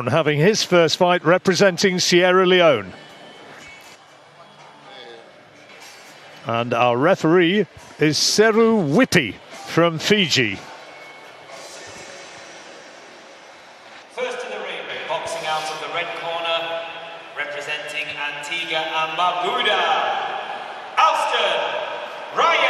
Brown having his first fight representing Sierra Leone. And our referee is Seru Whippy from Fiji. First to the ring, boxing out of the red corner, representing Antigua and Barbuda, Alston, Ryan.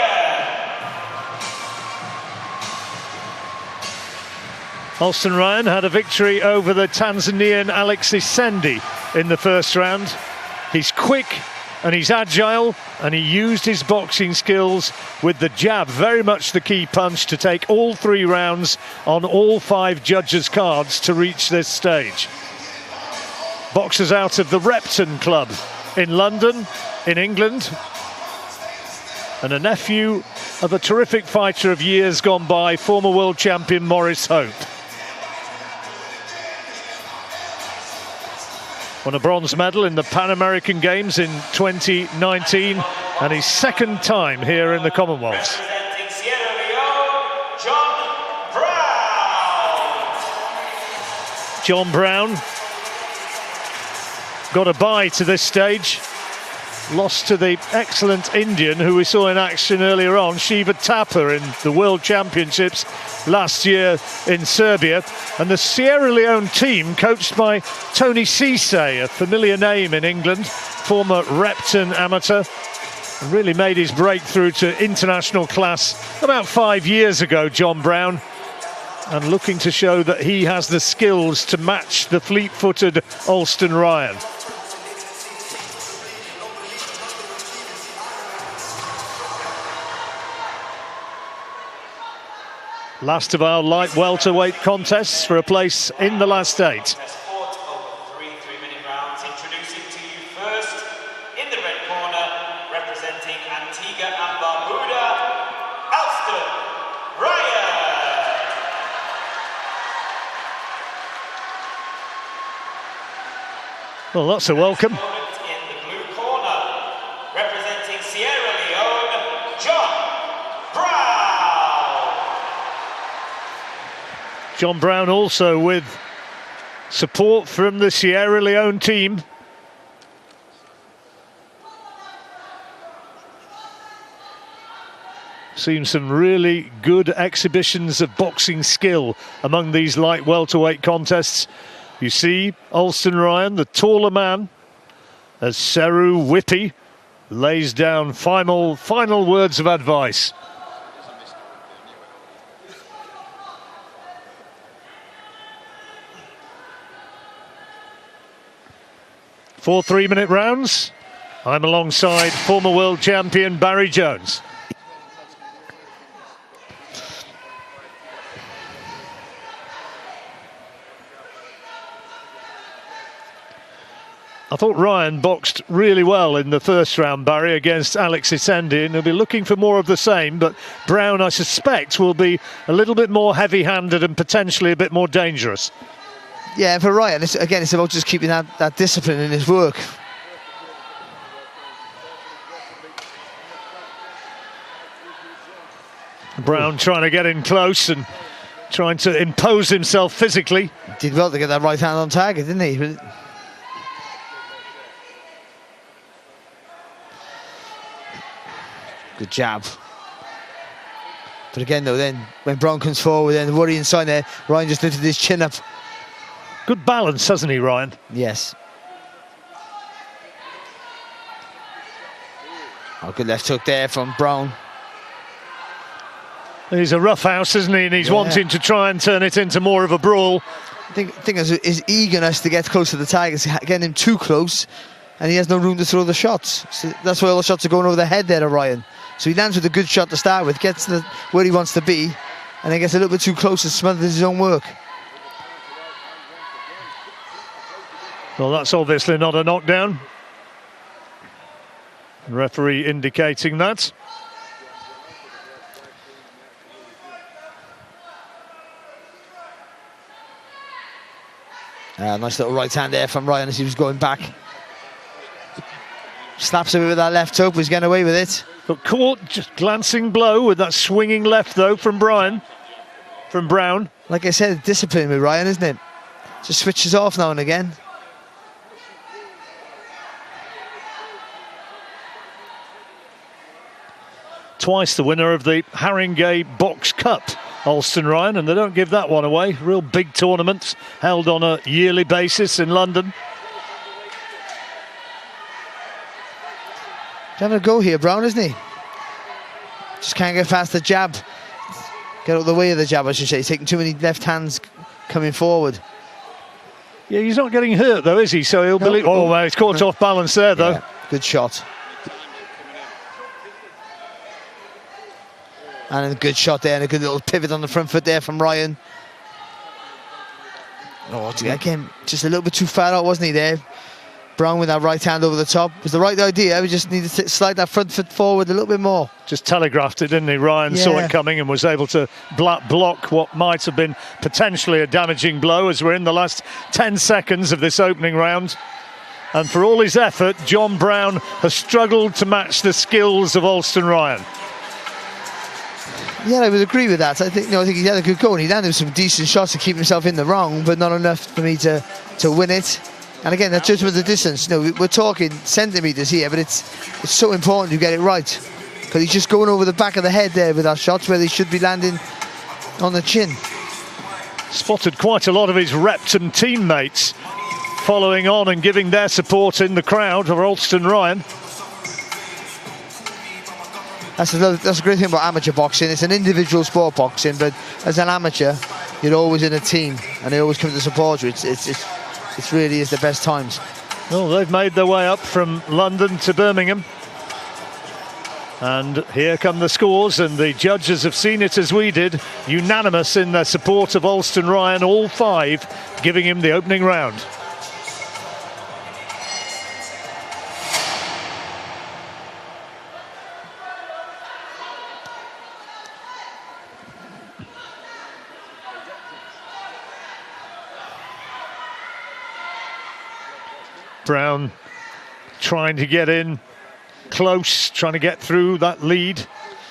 Alston Ryan had a victory over the Tanzanian Alexis Sendi in the first round. He's quick and he's agile, and he used his boxing skills with the jab, very much the key punch, to take all 3 rounds on all 5 judges' cards to reach this stage. Boxers out of the Repton Club in London, in England, and a nephew of a terrific fighter of years gone by, former world champion Maurice Hope. Won a bronze medal in the Pan American Games in 2019 and his second time here in the Commonwealth. Representing Sierra Leone, John Brown. John Brown got a bye to this stage. Lost to the excellent Indian who we saw in action earlier on, Shiva Thapa, in the World Championships last year in Serbia. And the Sierra Leone team, coached by Tony Cisse, a familiar name in England, former Repton amateur, really made his breakthrough to international class about 5 years ago, John Brown, and looking to show that he has the skills to match the fleet-footed Alston Ryan. Last of our light welterweight contests for a place in the last 8. Sport over 3 3-minute rounds. Introducing to you first, in the red corner, representing Antigua and Barbuda, Alston, Ryan. Well, that's a welcome. In the blue corner, representing Sierra Leone, John Brown. John Brown also with support from the Sierra Leone team. Seen some really good exhibitions of boxing skill among these light welterweight contests. You see Alston Ryan, the taller man, as Seru Whippy lays down final words of advice. For 3-minute rounds, I'm alongside former world champion Barry Jones. I thought Ryan boxed really well in the first round, Barry, against Alexis Sendi, and he'll be looking for more of the same, but Brown, I suspect, will be a little bit more heavy-handed and potentially a bit more dangerous. Yeah, for Ryan, it's about just keeping that discipline in his work. Brown trying to get in close and trying to impose himself physically. Did well to get that right hand on target, didn't he? Good jab. But again, though, then when Brown comes forward, then the worrying sign there, Ryan just lifted his chin up. Good balance, hasn't he, Ryan? Yes. Oh, good left hook there from Brown. He's a rough house, isn't he? And he's wanting to try and turn it into more of a brawl. I think his eagerness to get close to the target is getting him too close, and he has no room to throw the shots. So that's why all the shots are going over the head there of Ryan. So he lands with a good shot to start with, gets to where he wants to be, and then gets a little bit too close and smothers his own work. Well, that's obviously not a knockdown. The referee indicating that. Nice little right hand there from Ryan as he was going back. Slaps him with that left hook, he's getting away with it. But caught, just glancing blow with that swinging left though from Brown. Like I said, discipline with Ryan, isn't it? Just switches off now and again. Twice the winner of the Haringey Box Cup, Alston Ryan, and they don't give that one away. Real big tournament held on a yearly basis in London. He's having a go here, Brown, isn't he? Just can't get past the jab. Get out of the way of the jab, I should say. He's taking too many left hands coming forward. Yeah, he's not getting hurt though, is he? So he'll believe. Oh, well, he's caught off balance there though. Yeah, good shot. And a good shot there, and a good little pivot on the front foot there from Ryan. Oh, again, just a little bit too far out, wasn't he there? Brown with that right hand over the top. It was the right idea. We just needed to slide that front foot forward a little bit more. Just telegraphed it, didn't he? Ryan saw it coming and was able to block what might have been potentially a damaging blow as we're in the last 10 seconds of this opening round. And for all his effort, John Brown has struggled to match the skills of Alston Ryan. Yeah, I would agree with that. I think he had a good go, and he landed some decent shots to keep himself in the wrong, but not enough for me to win it. And again, that judgment of the distance. We're talking centimetres here, but it's so important you get it right, because he's just going over the back of the head there with our shots where they should be landing on the chin. Spotted quite a lot of his Repton teammates following on and giving their support in the crowd for Alston Ryan. That's a great thing about amateur boxing. It's an individual sport, boxing, but as an amateur, you're always in a team, and they always come to support you. It really is the best times. Well, they've made their way up from London to Birmingham, and here come the scores, and the judges have seen it as we did, unanimous in their support of Alston Ryan, all 5 giving him the opening round. Brown trying to get in close, trying to get through that lead,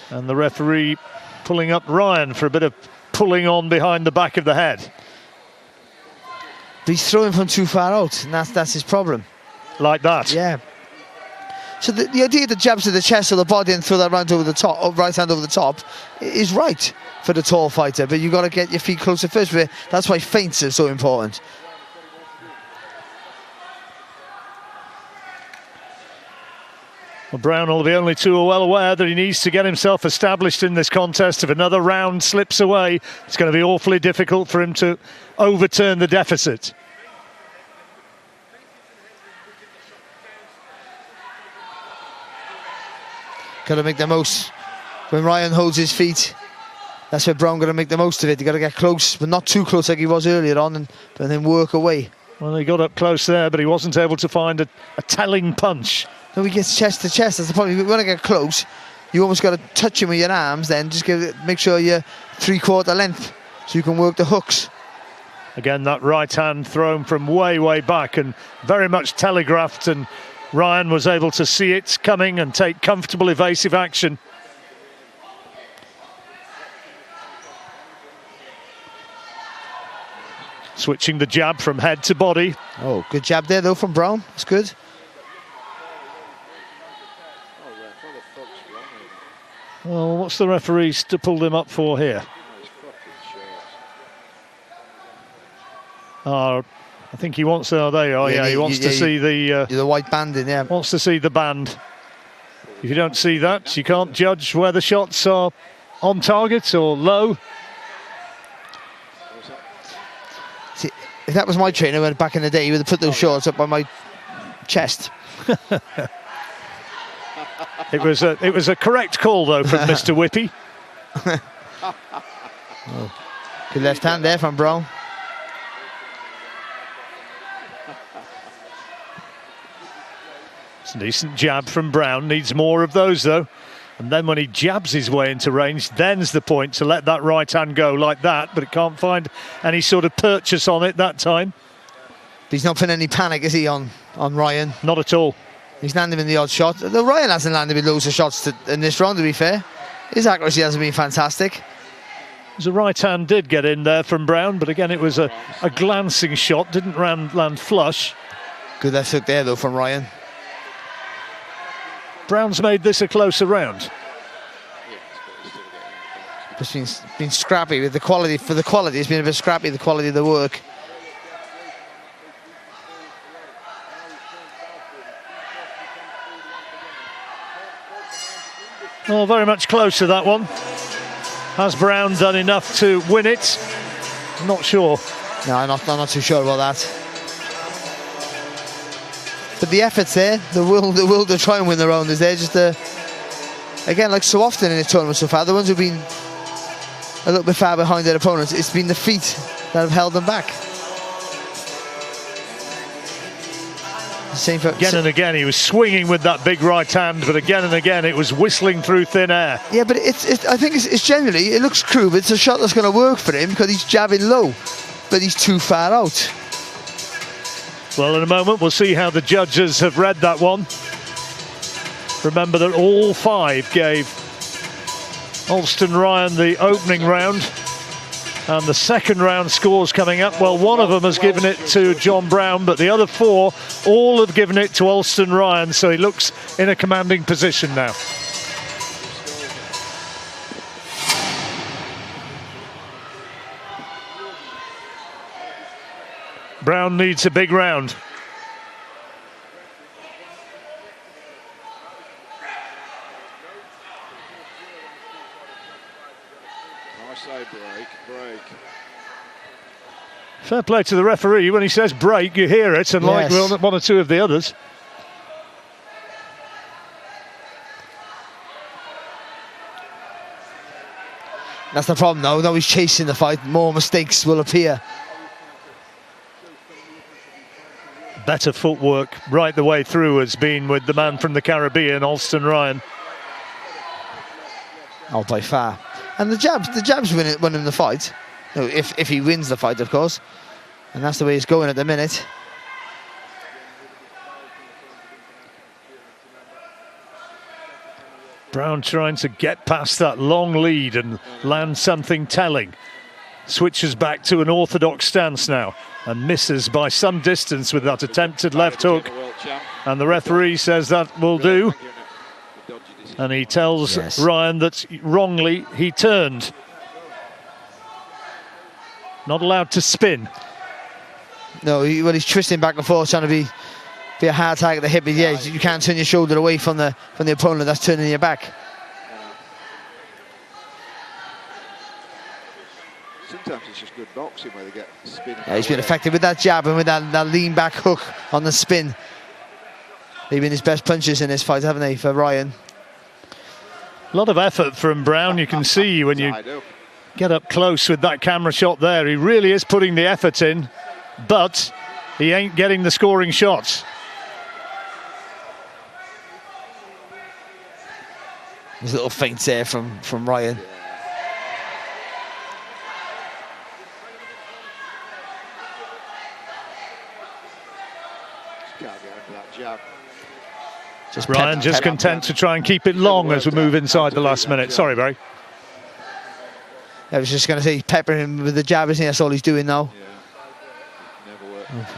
and the referee pulling up Ryan for a bit of pulling on behind the back of the head. But he's throwing from too far out, and that's his problem. Like that? Yeah. So the idea that jabs to the chest or the body and throw that right over the top, right hand over the top, is right for the tall fighter, but you've got to get your feet closer first. That's why feints are so important. Well, Brown will be only too well aware that he needs to get himself established in this contest. If another round slips away, it's going to be awfully difficult for him to overturn the deficit. Got to make the most. When Ryan holds his feet, that's where Brown got to make the most of it. You got to get close, but not too close like he was earlier on, and then work away. Well, he got up close there, but he wasn't able to find a telling punch. No, he gets chest to chest. That's the point. If you want to get close, you almost got to touch him with your arms. Then just make sure you're 3/4 length, so you can work the hooks. Again, that right hand thrown from way back and very much telegraphed, and Ryan was able to see it coming and take comfortable evasive action. Switching the jab from head to body. Oh, good jab there though from Brown. That's good. Well, what's the referee pulled him up for here? I think he wants. Oh, there you are. Yeah, he wants to see the white band in. Yeah, wants to see the band. If you don't see that, you can't judge whether shots are on target or low. See, if that was my trainer back in the day, he would have put those shots up by my chest. It was a correct call though from Mr. Whippy. Oh, good left hand there from Brown. It's a decent jab from Brown. Needs more of those though. And then when he jabs his way into range, then's the point to let that right hand go like that. But it can't find any sort of purchase on it that time. But he's not putting any panic, is he, on Ryan? Not at all. He's landing in the odd shot. Though Ryan hasn't landed with loads of shots in this round, to be fair. His accuracy hasn't been fantastic. The right hand did get in there from Brown, but again it was a glancing shot, didn't land flush. Good left hook there though from Ryan. Brown's made this a closer round. It's been scrappy with the quality. For the quality, it's been a bit scrappy, the quality of the work. Oh, very much closer, that one. Has Brown done enough to win it? Not sure. No, I'm not too sure about that. But the effort's there, the will to try and win the round is there. Just again, like so often in the tournament so far, the ones who've been a little bit far behind their opponents, it's been the feet that have held them back. Same for again and again, he was swinging with that big right hand, but again and again, it was whistling through thin air. Yeah, but I think it's generally, it looks crude, but it's a shot that's going to work for him because he's jabbing low, but he's too far out. Well, in a moment, we'll see how the judges have read that one. Remember that all 5 gave Alston Ryan the opening round, and the second round scores coming up. Well, one of them has given it to John Brown, but the other 4 all have given it to Alston Ryan, so he looks in a commanding position now. Brown needs a big round. I say break. Fair play to the referee. When he says break, you hear it, and yes. Like one or two of the others. That's the problem though. Now he's chasing the fight, more mistakes will appear. Better footwork right the way through has been with the man from the Caribbean, Alston Ryan. Oh, by far. And the jabs winning the fight. No, if he wins the fight, of course. And that's the way he's going at the minute. Brown trying to get past that long lead and land something telling. Switches back to an orthodox stance now and misses by some distance with that attempted left hook. And the referee says that will do. And he tells Ryan that wrongly he turned. Not allowed to spin. No, he's twisting back and forth, trying to be a hard target at the hip. But yeah, you can't turn your shoulder away from the opponent that's turning your back. Sometimes it's just good boxing where they get spin. Yeah, he's been effective with that jab and with that lean back hook on the spin. They've been his best punches in this fight, haven't they, for Ryan? A lot of effort from Brown. You can see when you get up close with that camera shot there. He really is putting the effort in, but he ain't getting the scoring shots. There's little feints there from Ryan. Ryan just content to try and keep it long as we move inside the last minute. Sorry, Barry. I was just going to say, peppering him with the jab, isn't he? That's all he's doing now.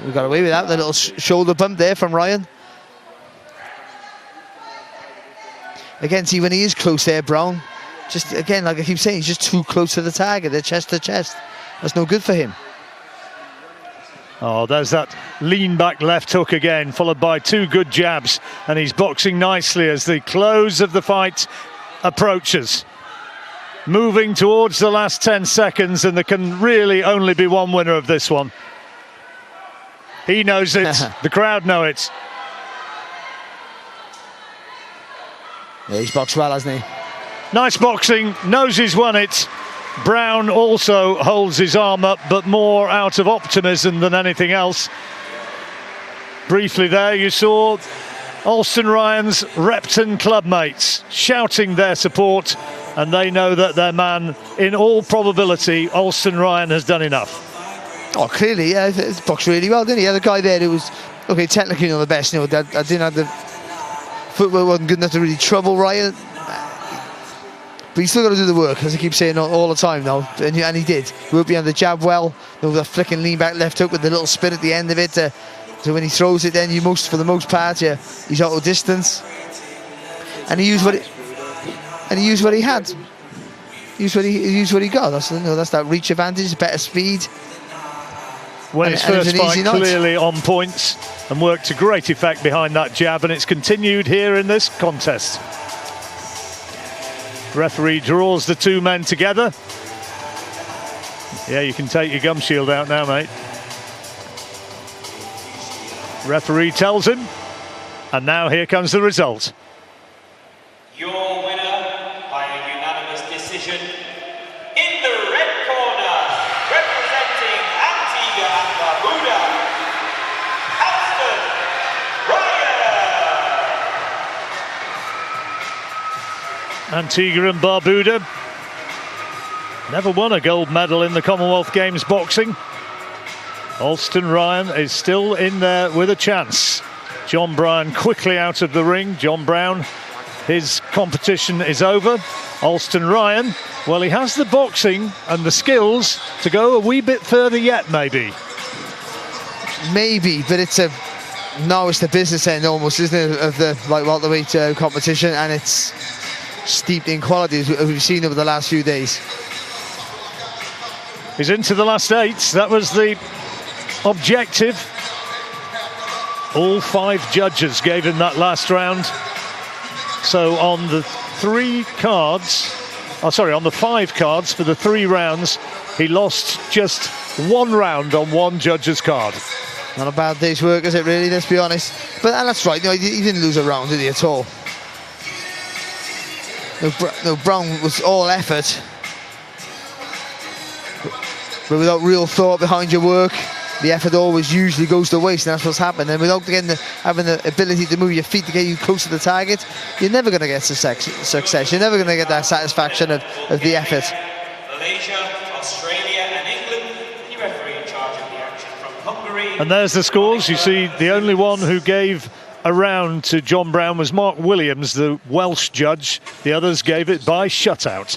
We got away with that. The little shoulder bump there from Ryan. Again, see, when he is close there, Brown, just again, like I keep saying, he's just too close to the target. They're chest to chest. That's no good for him. Oh, there's that lean back left hook again, followed by 2 good jabs, and he's boxing nicely as the close of the fight approaches. Moving towards the last 10 seconds, and there can really only be one winner of this one. He knows it, the crowd know it. Yeah, he's boxed well, hasn't he? Nice boxing, knows he's won it. Brown also holds his arm up, but more out of optimism than anything else. Briefly there, you saw Alston Ryan's Repton clubmates shouting their support, and they know that their man, in all probability, Alston Ryan, has done enough. Oh, clearly, yeah, he's boxed really well, didn't he? The guy there who was, okay, technically not the best, I didn't have the footwork, wasn't good enough to really trouble Ryan. But he's still got to do the work, as I keep saying all the time now, and he did. He worked behind the jab well, with a flicking lean back left hook with the little spin at the end of it. So when he throws it, then for the most part, he's out of distance. And he used what he had. He used what he got. That's that reach advantage, better speed. When his first fight clearly on points and worked to great effect behind that jab, and it's continued here in this contest. Referee draws the two men together. Yeah, you can take your gum shield out now, mate. Referee tells him, and now here comes the result. Your winner by a unanimous decision in the red corner, representing Antigua and Barbuda, Alston, Ryan. Antigua and Barbuda never won a gold medal in the Commonwealth Games boxing. Alston Ryan is still in there with a chance. John Bryan quickly out of the ring. John Brown, his competition is over. Alston Ryan, well, he has the boxing and the skills to go a wee bit further yet, maybe. Maybe, but now it's the business end almost, isn't it, of the welterweight competition, and it's steeped in quality as we've seen over the last few days. He's into the last 8. That was the objective. All 5 judges gave him that last round. So on the 5 cards for the 3 rounds, he lost just 1 round on 1 judge's card. Not a bad day's work, is it, really? Let's be honest. But that's right, he didn't lose a round, did he, at all? No, Brown was all effort, but without real thought behind your work, the effort always usually goes to waste, and that's what's happened. And without having the ability to move your feet to get you close to the target, you're never going to get success. You're never going to get that satisfaction of the effort. Malaysia, Australia and England. The referee in charge of the action from Hungary. And there's the scores. You see, the only one who gave a round to John Brown was Mark Williams, the Welsh judge. The others gave it by shutout.